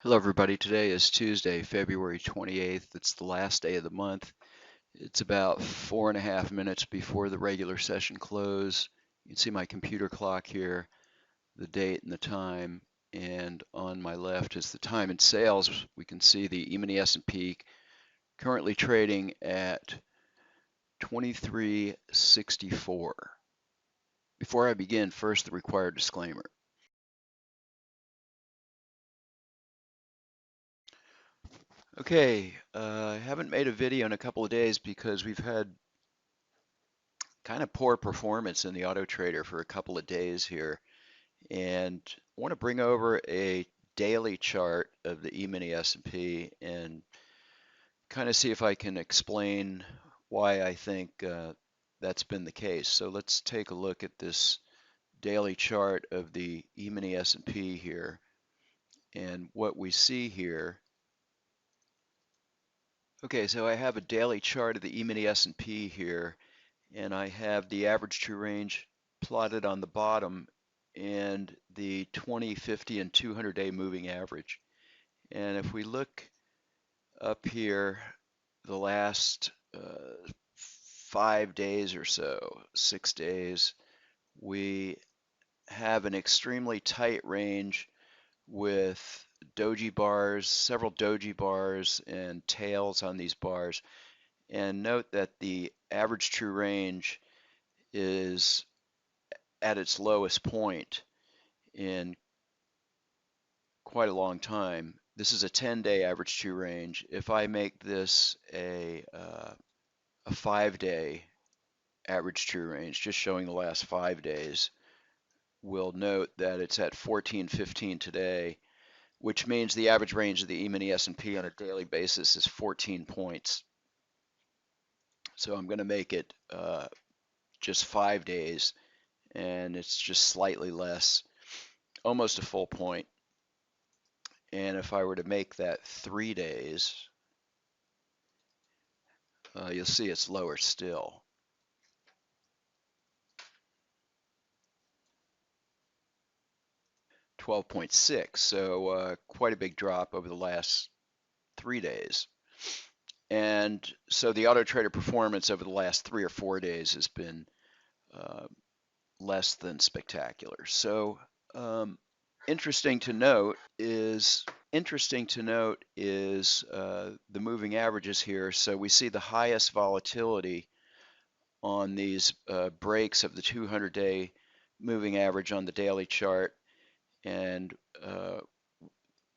Hello everybody, today is Tuesday, February 28th. It's the last day of the month. It's about 4.5 minutes before the regular session close. You can see my computer clock here, the date and the time, and on my left is the time in sales. We can see the E-mini S&P currently trading at 2364. Before I begin, first the required disclaimer. Okay, I haven't made a video in a couple of days because we've had kind of poor performance in the auto trader for a couple of days here, and I want to bring over a daily chart of the E-mini S&P and kind of see if I can explain why I think that's been the case. So let's take a look at this daily chart of the E-mini S&P here, and what we see here. Okay, so I have a daily chart of the E-mini S&P here, and I have the average true range plotted on the bottom and the 20, 50, and 200-day moving average. And if we look up here, the last 5 days or so, 6 days, we have an extremely tight range with doji bars, several doji bars, and tails on these bars. And note that the average true range is at its lowest point in quite a long time. This is a 10-day average true range. If I make this a 5-day average true range, just showing the last 5 days, we'll note that it's at 1415 today, which means the average range of the E-mini S&P on a daily basis is 14 points. So I'm going to make it just 5 days, and it's just slightly less, almost a full point. And if I were to make that 3 days, you'll see it's lower still. 12.6, so quite a big drop over the last 3 days. And so the auto trader performance over the last 3 or 4 days has been uh, less than spectacular. So interesting to note is the moving averages here. So we see the highest volatility on these breaks of the 200-day moving average on the daily chart, and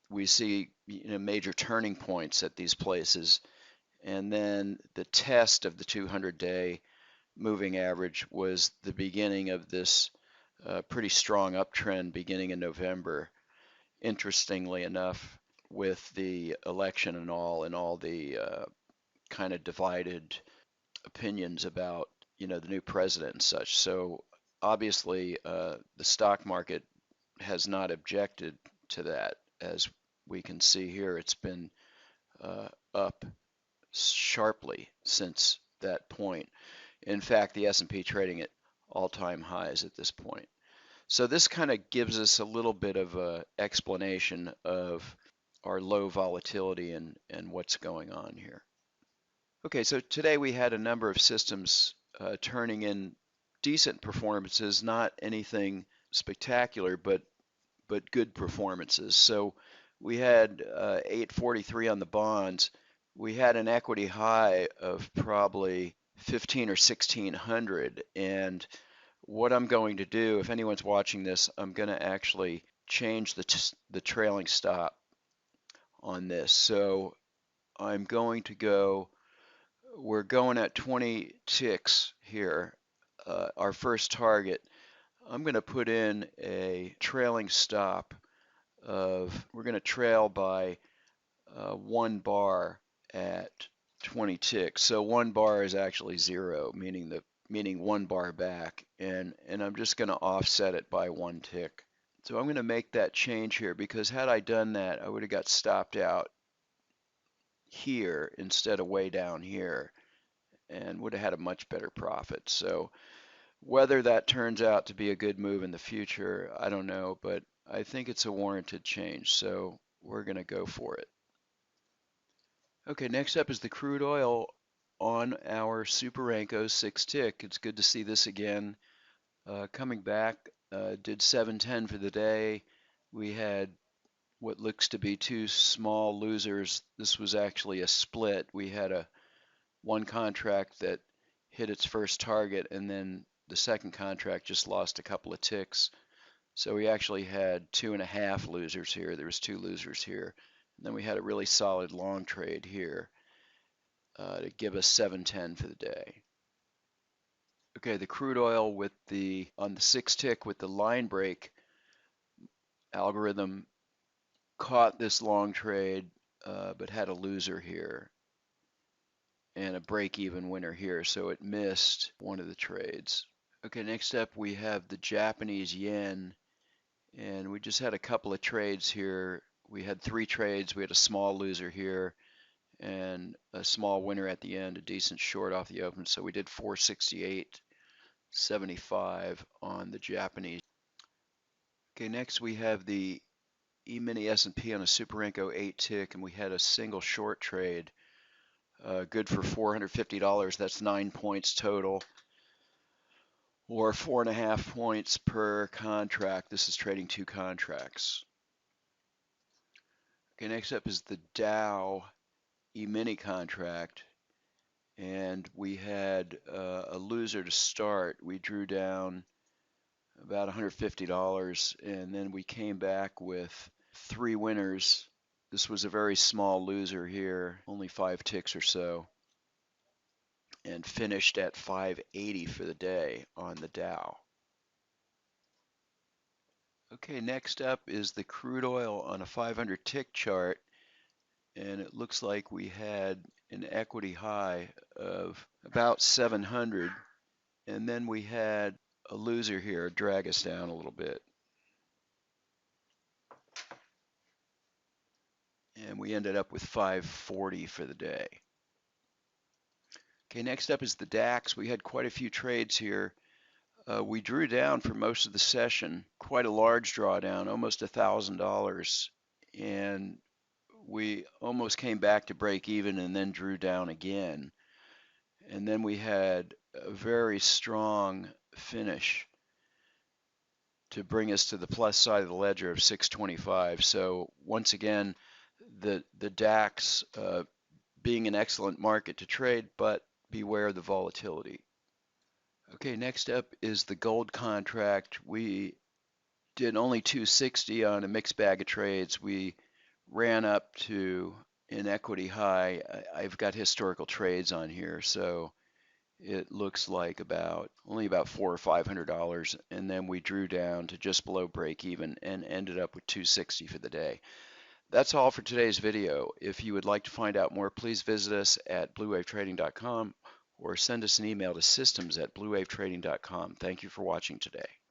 we see major turning points at these places. And then the test of the 200-day moving average was the beginning of this pretty strong uptrend beginning in November. Interestingly enough, with the election and all the kind of divided opinions about the new president and such. So obviously, the stock market has not objected to that. As we can see here, it's been up sharply since that point. In fact, the S&P trading at all-time highs at this point. So this kind of gives us a little bit of a explanation of our low volatility and what's going on here. Okay, so today we had a number of systems turning in decent performances, not anything spectacular, but good performances. So we had 843 on the bonds. We had an equity high of probably 15 or 1600. And what I'm going to do, if anyone's watching this, I'm going to actually change the trailing stop on this. So I'm going to go, we're going at 20 ticks here, our first target. I'm going to put in a trailing stop of, we're going to trail by 1 bar at 20 ticks. So 1 bar is actually 0, meaning 1 bar back, and I'm just going to offset it by 1 tick. So I'm going to make that change here, because had I done that, I would have got stopped out here instead of way down here, and would have had a much better profit. So whether that turns out to be a good move in the future, I don't know, but I think it's a warranted change. So we're going to go for it. Okay, next up is the crude oil on our Super Ranko 6 tick. It's good to see this again. Coming back, did 710 for the day. We had what looks to be two small losers. This was actually a split. We had one contract that hit its first target, and then the second contract just lost a couple of ticks. So we actually had 2.5 losers here. There was 2 losers here. And then we had a really solid long trade here to give us 710 for the day. Okay, the crude oil on the 6 tick with the line break algorithm caught this long trade, but had a loser here and a break-even winner here, so it missed one of the trades. Okay, next up we have the Japanese yen, and we just had a couple of trades here. We had 3 trades. We had a small loser here and a small winner at the end, a decent short off the open, so we did 468.75 on the Japanese. Okay, next we have the E-mini S&P on a Super Ranko 8 tick, and we had a single short trade, good for $450. That's 9 points total, or 4.5 points per contract. This is trading 2 contracts. Okay, next up is the Dow E-mini contract, and we had a loser to start. We drew down about $150, and then we came back with 3 winners. This was a very small loser here, only 5 ticks or so, and finished at 580 for the day on the Dow. Okay, next up is the crude oil on a 500 tick chart, and it looks like we had an equity high of about 700, and then we had a loser here drag us down a little bit. And we ended up with 540 for the day. Okay, next up is the DAX. We had quite a few trades here. We drew down for most of the session, quite a large drawdown, almost $1,000, and we almost came back to break even and then drew down again. And then we had a very strong finish to bring us to the plus side of the ledger of 625. So once again, the DAX being an excellent market to trade, but beware of the volatility. Okay, next up is the gold contract. We did only 260 on a mixed bag of trades. We ran up to an equity high. I've got historical trades on here, so it looks like only about $400 or $500, and then we drew down to just below break even and ended up with 260 for the day. That's all for today's video. If you would like to find out more, please visit us at bluewavetrading.com or send us an email to systems@bluewavetrading.com. Thank you for watching today.